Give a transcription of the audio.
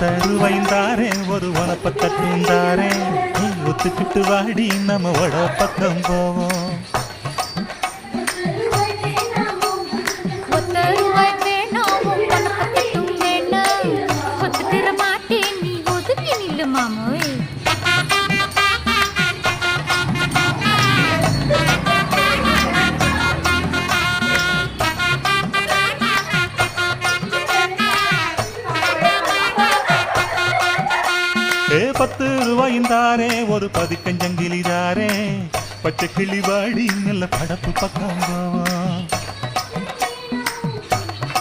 10 ரூபாய்ந்தாரே ஒரு உனப்பத்தட்டுந்தாரே ஒத்துக்கிட்டு வாடி நம்ம வட பக்கம் போவோம். ஏ 10 ரூபாய்ந்தாரே ஒரு பதிக்கஞ்சங்கிலிதாரே பச்சை கிளி வாடி நல்ல படப்பு பக்கம் போவோம்.